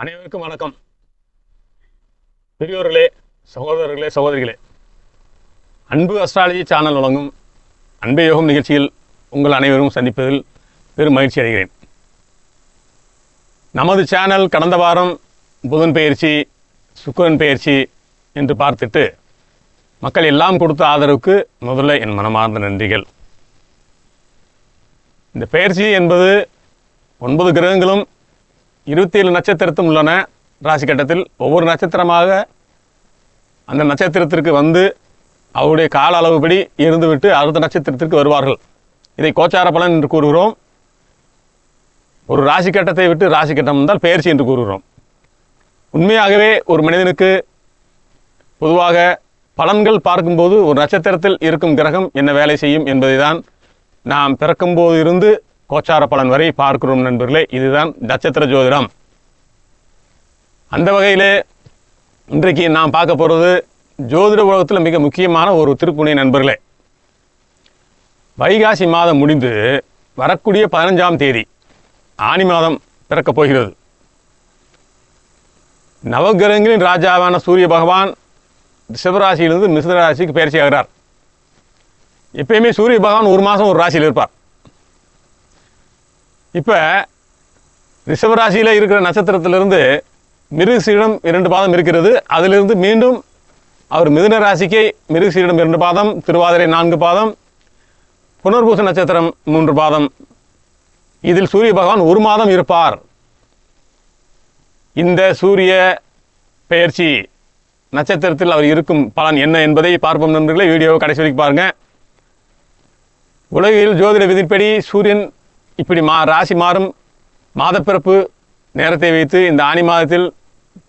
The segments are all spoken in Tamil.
அனைவருக்கும் வணக்கம். பெரியோர்களே, சகோதரர்களே, சகோதரிகளே, அன்பு அஸ்ட்ராலஜி சேனல் வழங்கும் அன்பே யோகம் நிகழ்ச்சியில் உங்கள் அனைவரும் சந்திப்பதில் பெரும் மகிழ்ச்சி அடைகிறேன். நமது சேனல் கடந்த வாரம் புதன் பெயர்ச்சி, சுக்கிரன் பெயர்ச்சி என்று பார்த்துட்டு மக்கள் எல்லாம் கொடுத்த ஆதரவுக்கு முதல்ல என் மனமார்ந்த நன்றிகள். இந்த பெயர்ச்சி என்பது 9 கிரகங்களும் 27 நட்சத்திரத்தும் உள்ளன. ராசி கட்டத்தில் ஒவ்வொரு நட்சத்திரமாக அந்த நட்சத்திரத்திற்கு வந்து அவருடைய கால அளவுபடி இருந்துவிட்டு அடுத்த நட்சத்திரத்திற்கு வருவார்கள். இதை கோச்சார பலன் என்று கூறுகிறோம். ஒரு ராசி கட்டத்தை விட்டு ராசி கட்டம் வந்தால் பெயர்ச்சி என்று கூறுகிறோம். உண்மையாகவே ஒரு மனிதனுக்கு பொதுவாக பலன்கள் பார்க்கும்போது ஒரு நட்சத்திரத்தில் இருக்கும் கிரகம் என்ன வேலை செய்யும் என்பதை தான் நாம் பிறக்கும்போது இருந்து கோச்சார பலன் வரை பார்க்கிறோம் நண்பர்களே. இதுதான் நட்சத்திர ஜோதிடம். அந்த வகையிலே இன்றைக்கு நாம் பார்க்க போகிறது ஜோதிட உலகத்தில் மிக முக்கியமான ஒரு திருப்புனை நண்பர்களே. வைகாசி மாதம் முடிந்து வரக்கூடிய 15ஆம் தேதி ஆனி மாதம் பிறக்கப் போகிறது. நவகிரகங்களின் ராஜாவான சூரிய பகவான் ரிஷபராசியிலிருந்து மிதுன ராசிக்கு பயிற்சி ஆகிறார். எப்பயுமே சூரிய பகவான் ஒரு மாதம் ஒரு ராசியில் இருப்பார். இப்போ ரிஷபராசியில் இருக்கிற நட்சத்திரத்திலிருந்து மிருகசீரிடம் 2 பாதம் இருக்கிறது. அதிலிருந்து மீண்டும் அவர் மிதுன ராசிக்கு மிருகசீரிடம் 2 பாதம், திருவாதிரை 4 பாதம், புனர்பூச நட்சத்திரம் 3 பாதம். இதில் சூரிய பகவான் ஒரு மாதம் இருப்பார். இந்த சூரிய பெயர்ச்சி நட்சத்திரத்தில் அவர் இருக்கும் பலன் என்ன என்பதை பார்ப்போம் நண்பர்களே. வீடியோவை கடைசி வரைக்கும் பாருங்கள். உலகில் ஜோதிட விதிப்படி சூரியன் இப்படி ராசி மாறும் மாதப்பிறப்பு நேரத்தை வைத்து இந்த ஆனி மாதத்தில்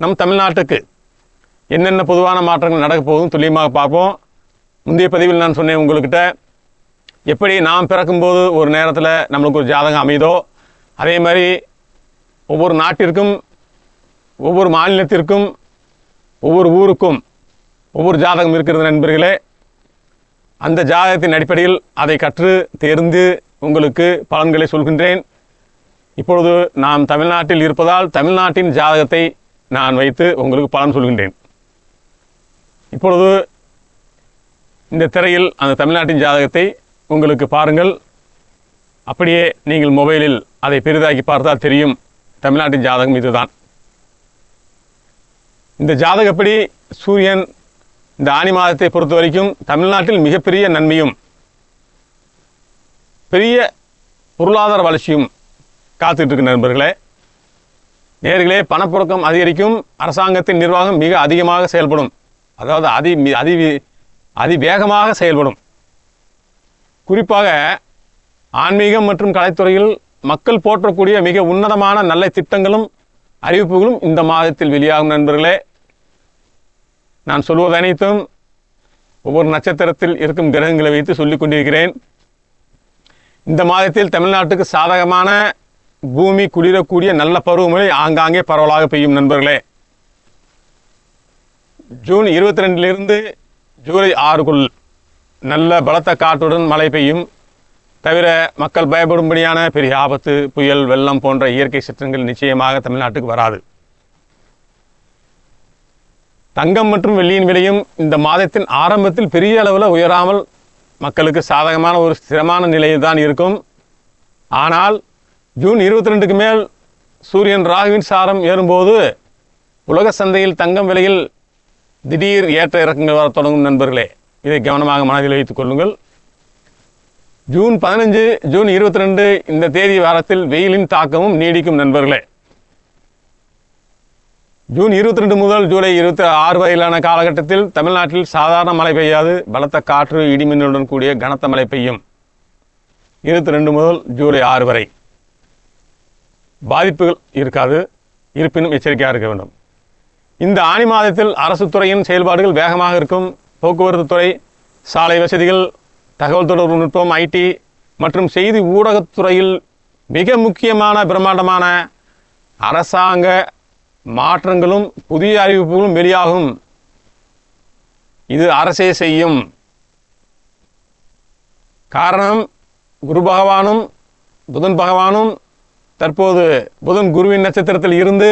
நம் தமிழ்நாட்டுக்கு என்னென்ன பொதுவான மாற்றங்கள் நடக்க போகுதும் துல்லியமாக பார்ப்போம். முந்தைய பதிவில் நான் சொன்னேன் உங்கள்கிட்ட, எப்படி நாம் பிறக்கும்போது ஒரு நேரத்தில் நம்மளுக்கு ஒரு ஜாதகம் அமைதோ அதே மாதிரி ஒவ்வொரு நாட்டிற்கும் ஒவ்வொரு மாநிலத்திற்கும் ஒவ்வொரு ஊருக்கும் ஒவ்வொரு ஜாதகம் இருக்கிறது நண்பர்களே. அந்த ஜாதகத்தின் அடிப்படையில் அதை கற்று தேர்ந்து உங்களுக்கு பலன்களை சொல்கின்றேன். இப்பொழுது நாம் தமிழ்நாட்டில் இருப்பதால் தமிழ்நாட்டின் ஜாதகத்தை நான் வைத்து உங்களுக்கு பலன் சொல்கின்றேன். இப்பொழுது இந்த திரையில் அந்த தமிழ்நாட்டின் ஜாதகத்தை உங்களுக்கு பாருங்கள். அப்படியே நீங்கள் மொபைலில் அதை பெரிதாக்கி பார்த்தால் தெரியும் தமிழ்நாட்டின் ஜாதகம் இதுதான். இந்த ஜாதகப்படி சூரியன் இந்த ஆனி மாதத்தை பொறுத்த வரைக்கும் தமிழ்நாட்டில் மிகப்பெரிய நன்மையும் பெரிய பொருளாதார வளர்ச்சியும் காத்துட்டு இருக்கு நண்பர்களே. நேர்களே, பணப்புழக்கம் அதிகரிக்கும். அரசாங்கத்தின் நிர்வாகம் மிக அதிகமாக செயல்படும். அதாவது அதிவேகமாக செயல்படும். குறிப்பாக ஆன்மீகம் மற்றும் கலைத்துறையில் மக்கள் போற்றக்கூடிய மிக உன்னதமான நல்ல திட்டங்களும் அறிவிப்புகளும் இந்த மாதத்தில் வெளியாகும் நண்பர்களே. நான் சொல்வது அனைத்தும் ஒவ்வொரு நட்சத்திரத்தில் இருக்கும் கிரகங்களை வைத்து சொல்லிக் கொண்டிருக்கிறேன். இந்த மாதத்தில் தமிழ்நாட்டுக்கு சாதகமான பூமி குளிரக்கூடிய நல்ல பருவமழை ஆங்காங்கே பரவலாக பெய்யும் நண்பர்களே. ஜூன் 22 ஜூலை 6க்குள் நல்ல பலத்த காற்றுடன் மழை பெய்யும். தவிர மக்கள் பயப்படும்படியான பெரிய ஆபத்து, புயல், வெள்ளம் போன்ற இயற்கை சீற்றங்கள் நிச்சயமாக தமிழ்நாட்டுக்கு வராது. தங்கம் மற்றும் வெள்ளியின் விலையும் இந்த மாதத்தின் ஆரம்பத்தில் பெரிய அளவில் உயராமல் மக்களுக்கு சாதகமான ஒரு ஸ்திரமான நிலையில் தான் இருக்கும். ஆனால் ஜூன் 22க்கு மேல் சூரியன் ராகுவின் சாரம் ஏறும்போது உலக சந்தையில் தங்கம் விலையில் திடீர் ஏற்ற இறக்கங்கள் வர தொடங்கும் நண்பர்களே. இதை கவனமாக மனதில் வைத்துக் கொள்ளுங்கள். ஜூன் 15, ஜூன் 22 இந்த தேதி வாரத்தில் வெயிலின் தாக்கமும் நீடிக்கும் நண்பர்களே. ஜூன் 22 முதல் ஜூலை 26 வரையிலான காலகட்டத்தில் தமிழ்நாட்டில் சாதாரண மழை பெய்யாது. பலத்த காற்று, இடிமின்னலுடன் கூடிய கனத்த மழை பெய்யும். 22 முதல் ஜூலை 6 வரை பாதிப்புகள் இருக்காது. இருப்பினும் எச்சரிக்கையாக இருக்க வேண்டும். இந்த ஆனி மாதத்தில் அரசு துறையின் செயல்பாடுகள் வேகமாக இருக்கும். போக்குவரத்து துறை, சாலை வசதிகள், தகவல் தொடர்பு நுட்பம், ஐடி மற்றும் செய்தி ஊடகத்துறையில் மிக முக்கியமான பிரம்மாண்டமான அரசாங்க மாற்றங்களும் புதிய அறிவிப்புகளும் வெளியாகும். இது அரசே செய்யும். காரணம், குரு பகவானும் புதன் பகவானும் தற்போது புதன் குருவின் நட்சத்திரத்தில் இருந்து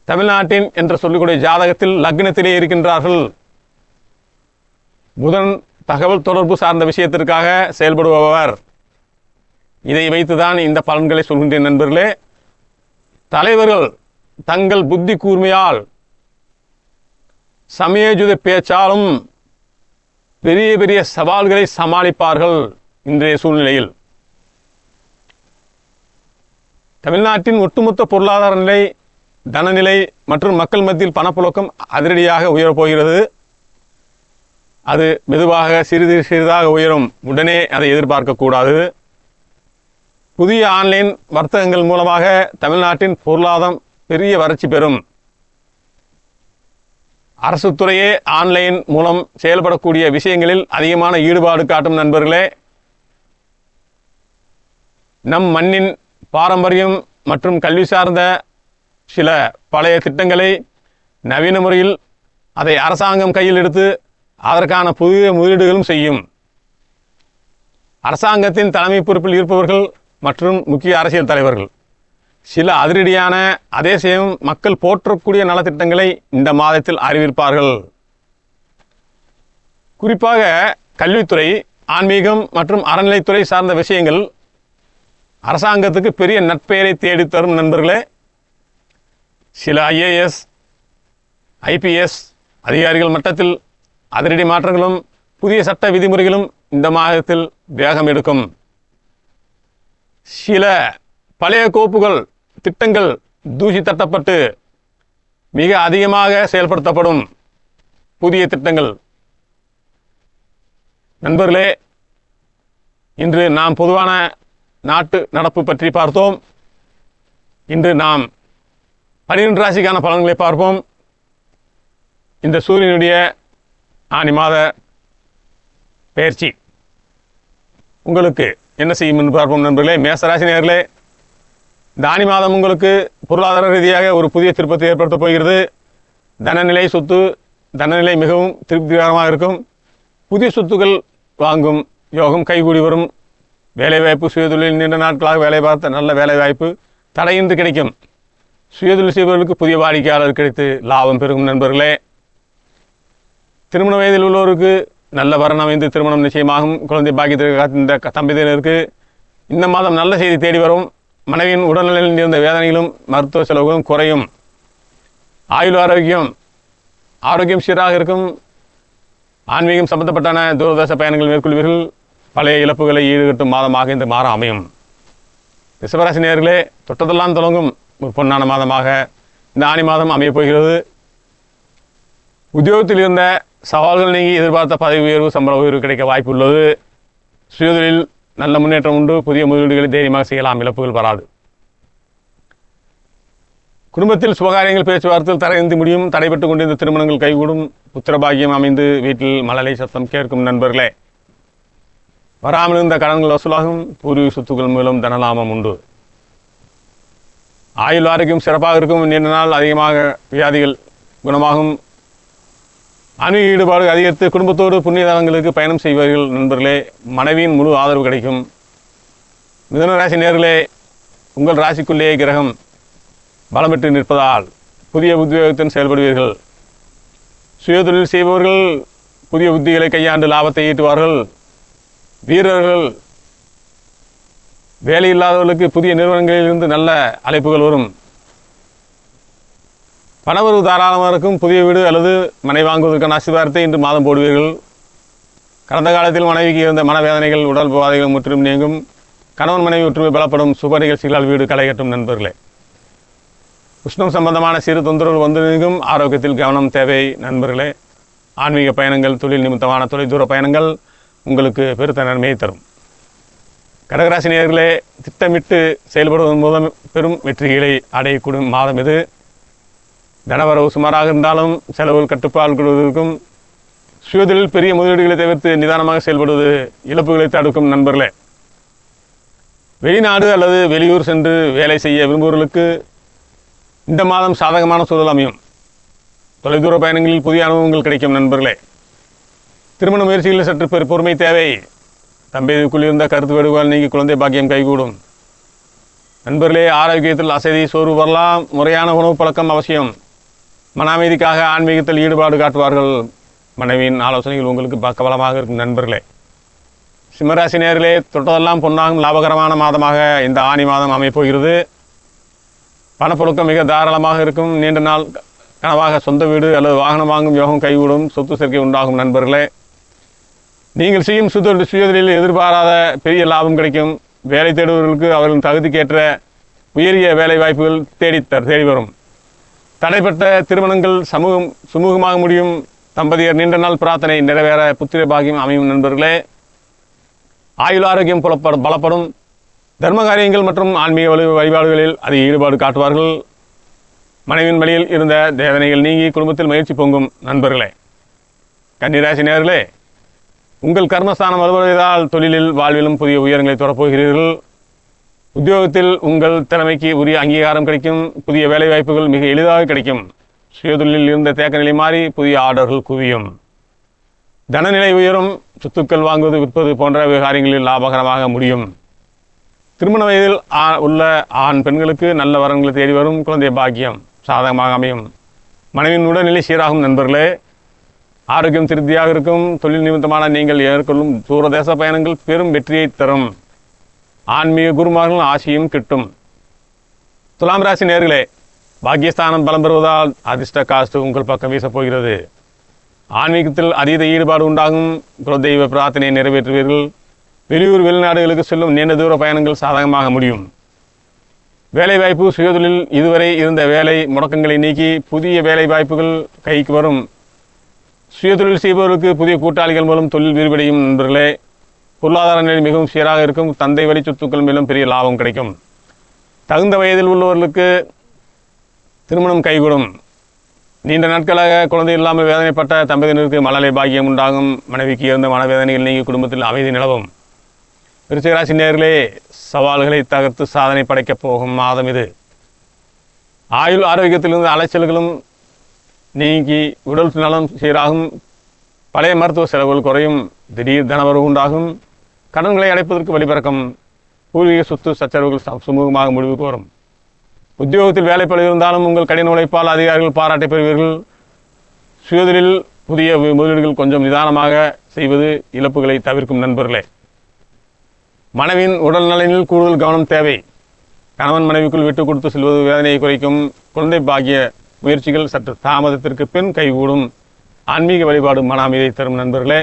தமிழ்நாட்டின் என்று சொல்லக்கூடிய ஜாதகத்தில் லக்னத்திலே இருக்கின்றார்கள். புதன் தகவல் தொடர்பு சார்ந்த விஷயத்திற்காக செயல்படுபவர். இதை வைத்துதான் இந்த பலன்களை சொல்கின்ற நண்பர்களே. தலைவர்கள் தங்கள் புத்தி கூர்மையால் சமயோஜித பேச்சாலும் பெரிய பெரிய சவால்களை சமாளிப்பார்கள். இன்றைய சூழ்நிலையில் தமிழ்நாட்டின் ஒட்டுமொத்த பொருளாதார நிலை, தனநிலை மற்றும் மக்கள் மத்தியில் பணப்புழக்கம் அதிரடியாக உயரப்போகிறது. அது மெதுவாக சிறிது சிறிதாக உயரும். உடனே அதை எதிர்பார்க்கக்கூடாது. புதிய ஆன்லைன் வர்த்தகங்கள் மூலமாக தமிழ்நாட்டின் பொருளாதாரம் பெரிய வளர்ச்சி பெறும். அரசு துறையே ஆன்லைன் மூலம் செயல்படக்கூடிய விஷயங்களில் அதிகமான ஈடுபாடு காட்டும் நண்பர்களே. நம் மண்ணின் பாரம்பரியம் மற்றும் கல்வி சார்ந்த சில பழைய திட்டங்களை நவீன முறையில் அதை அரசாங்கம் கையில் எடுத்து அதற்கான புதிய முதலீடுகளும் செய்யும். அரசாங்கத்தின் தலைமை பொறுப்பில் இருப்பவர்கள் மற்றும் முக்கிய அரசியல் தலைவர்கள் சில அதிரடியான அதே சமயம் மக்கள் போற்றக்கூடிய நலத்திட்டங்களை இந்த மாதத்தில் அறிவிப்பார்கள். குறிப்பாக கல்வித்துறை, ஆன்மீகம் மற்றும் அறநிலைத்துறை சார்ந்த விஷயங்கள் அரசாங்கத்துக்கு பெரிய நற்பெயரை தேடித்தரும் நண்பர்களே. சில IAS, IPS அதிகாரிகள் மட்டத்தில் அதிரடி மாற்றங்களும் புதிய சட்ட விதிமுறைகளும் இந்த மாதத்தில் வேகம் எடுக்கும். சில பழைய கோப்புகள், திட்டங்கள் தூசி தட்டப்பட்டு மிக அதிகமாக செயல்படுத்தப்படும் புதிய திட்டங்கள். நண்பர்களே, இன்று நாம் பொதுவான நாட்டு நடப்பு பற்றி பார்த்தோம். இன்று நாம் 12 ராசிக்கான பலன்களை பார்ப்போம். இந்த சூரியனுடைய ஆனி மாத பயிற்சி உங்களுக்கு என்ன செய்யும் என்று பார்ப்போம் நண்பர்களே. மேசராசி நேயர்களே, இந்த ஆனி மாதம் உங்களுக்கு பொருளாதார ரீதியாக ஒரு புதிய திருப்பத்தை ஏற்படுத்தப் போகிறது. தனநிலை, சொத்து தனநிலை மிகவும் திருப்திகரமாக இருக்கும். புதிய சொத்துக்கள் வாங்கும் யோகம் கைகூடி வரும். வேலைவாய்ப்பு, சுயதொழில் நீண்ட நாட்களாக வேலை பார்த்த நல்ல வேலைவாய்ப்பு தடையின்றி கிடைக்கும். சுயதொழில் செய்பவர்களுக்கு புதிய வாடிக்கையாளர் கிடைத்து லாபம் பெருகும் நண்பர்களே. திருமண வயதில் உள்ளவருக்கு நல்ல வரன் அமைந்து திருமணம் நிச்சயமாகும். குழந்தை பாக்கியத்திற்கு காத்திருந்த தம்பதியினருக்கு இந்த மாதம் நல்ல செய்தி தேடி வரும். மனைவியின் உடல்நிலையில் இருந்த வேதனைகளும் மருத்துவ செலவுகளும் குறையும். ஆயுள் ஆரோக்கியம் சீராக இருக்கும். ஆன்மீகம் சம்பந்தப்பட்டான தூரதேச பயணங்கள் மேற்கொள்வீர்கள். பழைய இழப்புகளை ஈடுகட்டும் மாதமாக இந்த மாதம் அமையும். ரிஷபராசி நேயர்களே, தொட்டதெல்லாம் தொடங்கும் ஒரு பொன்னான மாதமாக இந்த ஆனி மாதம் அமையப் போகிறது. உத்தியோகத்தில் இருந்த சவால்கள் நீங்கி எதிர்பார்த்த பதவி உயர்வு, சம்பள உயர்வு கிடைக்க வாய்ப்பு உள்ளது. சுயதொழில் நல்ல முன்னேற்றம் உண்டு. புதிய முதலீடுகளை தைரியமாக செய்யலாம். இழப்புகள் வராது. குடும்பத்தில் சுபகாரியங்கள் பேச்சுவார்த்தையில் தடையின்றி முடியும். தடைபட்டு கொண்டிருந்த திருமணங்கள் கைகூடும். புத்திரபாகியம் அமைந்து வீட்டில் மழலை சத்தம் கேட்கும் நண்பர்களே. வராமல் இருந்த கடன்கள் வசூலாகும். பூர்வீக சொத்துக்கள் மூலம் தனலாபம் உண்டு. ஆயுள் ஆரோக்கியம் சிறப்பாக இருக்கும். நீண்ட நாள் அதிகமாக வியாதிகள் குணமாகும். ஆன்மீக ஈடுபாடு அதிகரித்து குடும்பத்தோடு புண்ணிய தலங்களுக்கு பயணம் செய்வார்கள் நண்பர்களே. மனைவியின் முழு ஆதரவு கிடைக்கும். மிதுன ராசி நேயர்களே, உங்கள் ராசிக்குள்ளேயே கிரகம் பலம் பெற்று நிற்பதால் புதிய உத்வேகத்துடன் செயல்படுவீர்கள். சுயதொழில் செய்பவர்கள் புதிய உத்திகளை கையாண்டு லாபத்தை ஈட்டுவார்கள். வீரர்கள், வேலை இல்லாதவர்களுக்கு புதிய நிறுவனங்களிலிருந்து நல்ல அழைப்புகள் வரும். பணவரவு தாராளமாக இருக்கும். புதிய வீடு அல்லது மனை வாங்குவதற்கான அஸ்திவாரத்தை இன்று மாதம் போடுவீர்கள். கடந்த காலத்தில் மனைவிக்கு இருந்த மனவேதனைகள், உடல் பாதைகள் முற்றிலும் நீங்கும். கணவன் மனைவி ஒற்றுமை பலப்படும். சுப நிகழ்ச்சிகளால் வீடு களை கட்டும் நண்பர்களே. உஷ்ணம் சம்பந்தமான சிறு தொந்தரவுகள் வந்து நீங்கும். ஆரோக்கியத்தில் கவனம் தேவை நண்பர்களே. ஆன்மீக பயணங்கள், தொழில் நிமித்தமான தொலைதூர பயணங்கள் உங்களுக்கு பெருத்த நன்மையை தரும். கடகராசி நேயர்களே, திட்டமிட்டு செயல்படுவதன் மூலம் பெரும் வெற்றிகளை அடையக்கூடும் மாதம் இது. தனவரவு சுமாராக இருந்தாலும் செலவுகள் கட்டுப்பாடுகளுக்கும். சுயதொழில் பெரிய முதலீடுகளை தவிர்த்து நிதானமாக செயல்படுவது இழப்புகளை தடுக்கும் நண்பர்களே. வெளிநாடு அல்லது வெளியூர் சென்று வேலை செய்ய விரும்புவர்களுக்கு இந்த மாதம் சாதகமான சூழல் அமையும். தொலைதூர பயணங்களில் புதிய அனுபவங்கள் கிடைக்கும் நண்பர்களே. திருமண முயற்சிகளில் சற்று பொறுமை தேவை. தம்பதிக்குள் இருந்த கருத்து வேறுபாடு நீங்கி குழந்தை பாக்கியம் கைகூடும். நண்பர்களே, ஆரோக்கியத்தில் அசதி சோர்வு வரலாம். முறையான உணவு பழக்கம் அவசியம். மன அமைதிக்காக ஆன்மீகத்தில் ஈடுபாடு காட்டுவார்கள். மனைவியின் ஆலோசனைகள் உங்களுக்கு பக்கபலமாக இருக்கும். நண்பர்களே, சிம்மராசி நேயர்களே, தொட்டதெல்லாம் பொன்னாகும் லாபகரமான மாதமாக இந்த ஆனி மாதம் அமைப்போகிறது. பணப்புழக்கம் மிக தாராளமாக இருக்கும். நீண்ட நாள் கனவாக சொந்த வீடு அல்லது வாகனம் வாங்கும் யோகம் கைகூடும். சொத்து சேர்க்கை உண்டாகும். நண்பர்களே, நீங்கள் செய்யும் சுயதொழிலில் எதிர்பாராத பெரிய லாபம் கிடைக்கும். வேலை தேடுபவர்களுக்கு அவர்களின் தகுதிக்கேற்ற உயரிய வேலை வாய்ப்புகள் தேடி வரும். தடைப்பட்ட திருமணங்கள் சுமூகமாக முடியும். தம்பதியர் நீண்ட நாள் பிரார்த்தனை நிறைவேற புத்திர பாகியம் அமையும். நண்பர்களே, ஆயுள் ஆரோக்கியம் பலப்படும். தர்ம காரியங்கள் மற்றும் ஆன்மீக வழிபாடுகளில் அதிக ஈடுபாடு காட்டுவார்கள். மனைவின் வழியில் இருந்த வேதனைகள் நீங்கி குடும்பத்தில் மகிழ்ச்சி பொங்கும். நண்பர்களே, கன்னிராசி நேயர்களே, உங்கள் கர்மஸ்தானம் வலுவடைவதால் தொழிலில் வாழ்விலும் புதிய உயரங்களை தொடரப்போகிறீர்கள். உத்தியோகத்தில் உங்கள் திறமைக்கு உரிய அங்கீகாரம் கிடைக்கும். புதிய வேலைவாய்ப்புகள் மிக எளிதாக கிடைக்கும். சுயதொழிலில் இருந்த தேக்க நிலை மாறி புதிய ஆர்டர்கள் குவியும். தனநிலை உயரும். சொத்துக்கள் வாங்குவது விற்பது போன்ற விவகாரங்களில் லாபகரமாக முடியும். திருமண வயதில் உள்ள ஆண் பெண்களுக்கு நல்ல வரன்களை தேடி வரும். குழந்தை பாக்கியம் சாதகமாக அமையும். மனைவியின் உடல்நிலை சீராகும். நண்பர்களே, ஆரோக்கியம் திருப்தியாக இருக்கும். தொழில் நிமித்தமான நீங்கள் ஏற்கொள்ளும் தூரதேச பயணங்கள் பெரும் வெற்றியை தரும். ஆன்மீக குருமார்கள் ஆசையும் கிட்டும். துலாம் ராசி நேயர்களே, பாக்கியஸ்தானம் பலம் பெறுவதால் அதிர்ஷ்ட காஸ்து உங்கள் பக்கம் வீசப்போகிறது. ஆன்மீகத்தில் அதீத ஈடுபாடு உண்டாகும். குலதெய்வ பிரார்த்தனையை நிறைவேற்றுவீர்கள். வெளியூர் வெளிநாடுகளுக்கு செல்லும் நீண்ட தூர பயணங்கள் சாதகமாக முடியும். வேலைவாய்ப்பு சுயதொழில் இதுவரை இருந்த வேலை முடக்கங்களை நீக்கி புதிய வேலை வாய்ப்புகள் கைக்கு வரும். சுயதொழில் செய்பவர்களுக்கு புதிய கூட்டாளிகள் மூலம் தொழில் விரிவடையும். நண்பர்களே, பொருளாதார நிலை மிகவும் சீராக இருக்கும். தந்தை வழி சொத்துக்கள் மேலும் பெரிய லாபம் கிடைக்கும். தகுந்த வயதில் உள்ளவர்களுக்கு திருமணம் கைகூடும். நீண்ட நாட்களாக குழந்தை இல்லாமல் வேதனைப்பட்ட தம்பதியினருக்கு மழலை பாக்கியம் உண்டாகும். மனைவிக்கு இருந்த மனவேதனைகள் நீங்கி குடும்பத்தில் அமைதி நிலவும். விருச்சிக ராசி நேயர்களே, சவால்களை தகர்த்து சாதனை படைக்கப் போகும் மாதம் இது. ஆயுள் ஆரோக்கியத்திலிருந்து அலைச்சல்களும் நீங்கி உடல் நலம் சீராகும். பழைய மருத்துவ செலவுகள் குறையும். திடீர் தனவரவு உண்டாகும். கடன்களை அடைப்பதற்கு வழிபிறக்கும். பூர்வீக சொத்து சச்சரவுகள் சுமூகமாக முடிவுக்கு வரும். உத்தியோகத்தில் வேலைப்பளு இருந்தாலும் உங்கள் கடின உழைப்பால் அதிகாரிகள் பாராட்டை பெறுவீர்கள். சுயதொழில் புதிய முதலீடுகள் கொஞ்சம் நிதானமாக செய்வது இழப்புகளை தவிர்க்கும். நண்பர்களே, மனைவியின் உடல் நலனில் கூடுதல் கவனம் தேவை. கணவன் மனைவிக்குள் விட்டு கொடுத்து செல்வது வேதனையை குறைக்கும். குழந்தை பாக்கிய முயற்சிகள் சற்று தாமதத்திற்கு பின் கைகூடும். ஆன்மீக வழிபாடு மன அமைதியை தரும். நண்பர்களே,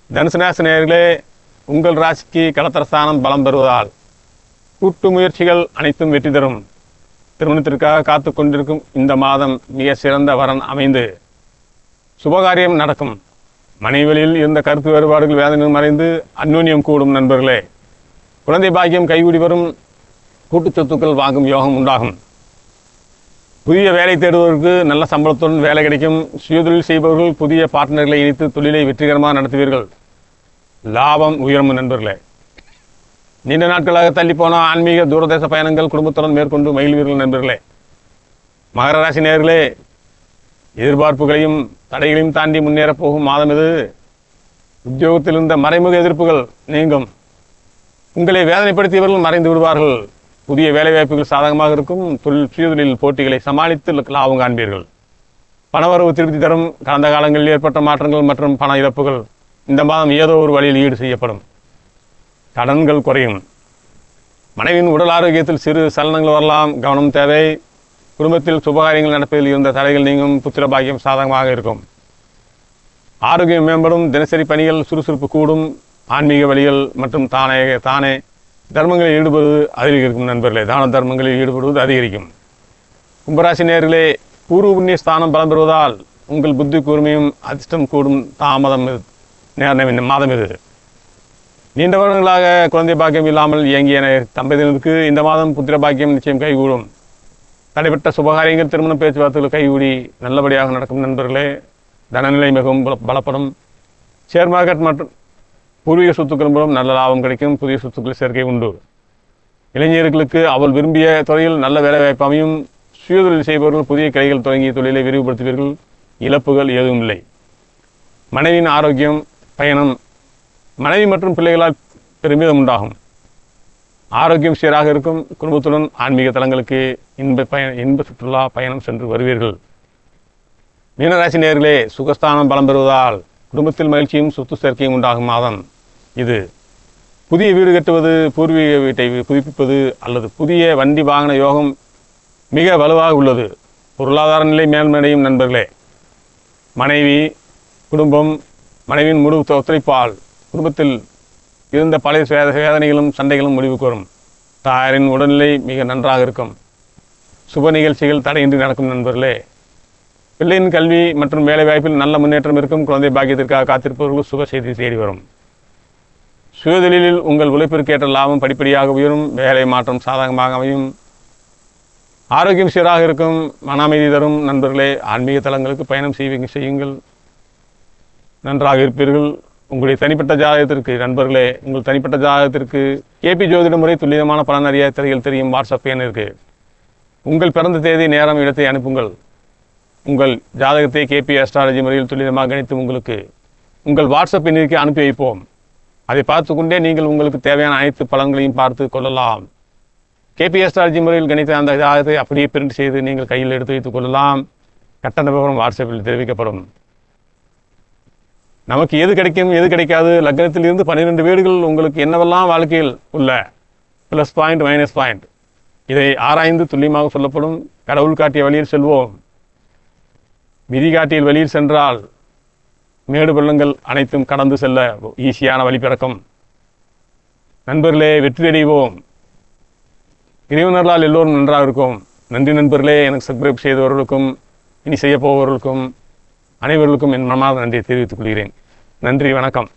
தனுசு ராசி நேயர்களே, உங்கள் ராசிக்கு களத்திரஸ்தானம் பலம் பெறுவதால் கூட்டு முயற்சிகள் அனைத்தும் வெற்றி தரும். திருமணத்திற்காக காத்து கொண்டிருக்கும் இந்த மாதம் மிக சிறந்த வரன் அமைந்து சுபகாரியம் நடக்கும். மனைவெளியில் இருந்த கருத்து வேறுபாடுகள் வேதனை மறைந்து அந்யோன்யம் கூடும். நண்பர்களே, குழந்தை பாக்கியம் கைகூடி வரும். கூட்டு சொத்துக்கள் வாங்கும் யோகம் உண்டாகும். புதிய வேலை தேடுவதற்கு நல்ல சம்பளத்துடன் வேலை கிடைக்கும். சுயதொழில் செய்பவர்கள் புதிய பார்ட்னர்களை இணைத்து தொழிலை வெற்றிகரமாக நடத்துவீர்கள். லாபம் உயரும். நண்பர்களே, நீண்ட நாட்களாக தள்ளிப்போன ஆன்மீக தூரதேச பயணங்கள் குடும்பத்துடன் மேற்கொண்டு மகிழ்வீர்கள். நண்பர்களே, மகர ராசி நேயர்களே, எதிர்பார்ப்புகளையும் தடைகளையும் தாண்டி முன்னேறப் போகும் மாதம் இது. உத்தியோகத்தில் இருந்த மறைமுக எதிர்ப்புகள் நீங்கும். உங்களை வேதனைப்படுத்தியவர்கள் மறைந்து விடுவார்கள். புதிய வேலைவாய்ப்புகள் சாதகமாக இருக்கும். சுயதொழில் போட்டிகளை சமாளித்து லாபம் காண்பீர்கள். பணவரவு திருப்தி தரும். கடந்த காலங்களில் ஏற்பட்ட மாற்றங்கள் மற்றும் பண இழப்புகள் இந்த மாதம் ஏதோ ஒரு வழியில் ஈடு செய்யப்படும். கடன்கள் குறையும். மனைவியின் உடல் ஆரோக்கியத்தில் சிறு சலனங்கள் வரலாம். கவனம் தேவை. குடும்பத்தில் சுபகாரியங்கள் நடப்பதில் இருந்த தடைகள் நீங்கும். புத்திர பாக்கியம் சாதகமாக இருக்கும். ஆரோக்கியம் மேம்படும். தினசரி பணிகள் சுறுசுறுப்பு கூடும். ஆன்மீக வழிகள் மற்றும் தானே தர்மங்களில் ஈடுபடுவது அதிகரிக்கும். நண்பர்களே, தான தர்மங்களில் ஈடுபடுவது அதிகரிக்கும். கும்பராசி நேயர்களே, பூர்வ புண்ணிய ஸ்தானம் பலம் பெறுவதால் உங்கள் புத்தி கூர்மையும் அதிர்ஷ்டம் கூடும் மாதம் இது. நீண்ட வருடங்களாக குழந்தை பாக்கியம் இல்லாமல் இயங்கிய தம்பதியினருக்கு இந்த மாதம் புத்திர பாக்கியம் நிச்சயம் கைகூடும். தடைப்பட்ட சுபகாரியங்கள் திருமண பேச்சுவார்த்தைகள் கைகூடி நல்லபடியாக நடக்கும். நண்பர்களே, தனநிலை மிகவும் பலப்படும். ஷேர் மார்க்கெட் மற்றும் பூர்வீக சொத்துக்கள் மூலம் நல்ல லாபம் கிடைக்கும். புதிய சொத்துக்கள் சேர்க்கை உண்டு. இளைஞர்களுக்கு அவள் விரும்பிய துறையில் நல்ல வேலைவாய்ப்பு அமையும். சுயதொழில் செய்பவர்கள் புதிய கிளைகள் தொடங்கிய தொழிலை விரிவுபடுத்துவீர்கள். இழப்புகள் ஏதும் இல்லை. மனைவியின் ஆரோக்கியம் பயணம் மனைவி மற்றும் பிள்ளைகளால் பெருமிதம் உண்டாகும். ஆரோக்கியம் சீராக இருக்கும். குடும்பத்துடன் ஆன்மீக தலங்களுக்கு இன்ப சுற்றுலா பயணம் சென்று வருவீர்கள். மீனராசி நேயர்களே, சுகஸ்தானம் பலம் பெறுவதால் குடும்பத்தில் மகிழ்ச்சியும் சொத்து சேர்க்கையும் உண்டாகும் மாதம் இது. புதிய வீடு கட்டுவது, பூர்வீக வீட்டை புதுப்பிப்பது அல்லது புதிய வண்டி வாகன யோகம் மிக வலுவாக உள்ளது. பொருளாதார நிலை மேல்மடையும் நண்பர்களே. மனைவி, குடும்பம், மனைவியின் முழு ஒத்துழைப்பால் குடும்பத்தில் இருந்த பழைய வேதனைகளும் சண்டைகளும் முடிவுக்கு வரும். தாயாரின் உடல்நிலை மிக நன்றாக இருக்கும். சுப நிகழ்ச்சிகள் தடையின்றி நடக்கும் நண்பர்களே. பிள்ளையின் கல்வி மற்றும் வேலைவாய்ப்பில் நல்ல முன்னேற்றம் இருக்கும். குழந்தை பாக்கியத்திற்காக காத்திருப்பவர்கள் சுப செய்தி தேடி வரும். சுயதொழிலில் உங்கள் உழைப்பிற்கேற்ற லாபம் படிப்படியாக உயரும். வேலை மாற்றம் சாதகமாக அமையும். ஆரோக்கியம் சீராக இருக்கும். மன அமைதி தரும் நண்பர்களே. ஆன்மீக தலங்களுக்கு பயணம் செய்யுங்கள், நன்றாக இருப்பீர்கள். உங்களுடைய தனிப்பட்ட ஜாதகத்திற்கு நண்பர்களே, உங்கள் தனிப்பட்ட ஜாதகத்திற்கு கேபி ஜோதிட முறை துல்லியமான பலன் அறிய திரையில் தெரியும் வாட்ஸ்அப் எண் இருக்கு. உங்கள் பிறந்த தேதி, நேரம், இடத்தை அனுப்புங்கள். உங்கள் ஜாதகத்தை கேபி அஸ்ட்ராலஜி முறையில் துல்லியமாக கணித்து உங்களுக்கு உங்கள் வாட்ஸ்அப் எண்ணிற்கு அனுப்பி வைப்போம். அதை பார்த்து கொண்டே நீங்கள் உங்களுக்கு தேவையான அனைத்து பலன்களையும் பார்த்து கொள்ளலாம். கேபி அஸ்ட்ராலஜி முறையில் கணித்த அந்த ஜாதகத்தை அப்படியே பிரிண்ட் செய்து நீங்கள் கையில் எடுத்து வைத்துக் கொள்ளலாம். கட்டண விவரம் வாட்ஸ்அப்பில் தெரிவிக்கப்படும். நமக்கு எது கிடைக்கும், எது கிடைக்காது, லக்னத்தில் இருந்து 12 வீடுகள் உங்களுக்கு என்னவெல்லாம் வாழ்க்கையில் உள்ள ப்ளஸ் பாயிண்ட், மைனஸ் பாயிண்ட், இதை ஆராய்ந்து துல்லியமாக சொல்லப்படும். கடவுள் காட்டிய வழியில் செல்வோம். விதி காட்டிய வழியில் சென்றால் மேடு பள்ளங்கள் அனைத்தும் கடந்து செல்ல ஈஸியான வழி பிறக்கும். நண்பர்களே, வெற்றி அடைவோம். இறைவனர்களால் எல்லோரும் நன்றாக இருக்கும். நன்றி நண்பர்களே. எனக்கு சப்ஸ்கிரைப் செய்தவர்களுக்கும் இனி செய்ய போபவர்களுக்கும் அனைவர்களுக்கும் என் மனமார்ந்த நன்றியை தெரிவித்துக் கொள்கிறேன். நன்றி, வணக்கம்.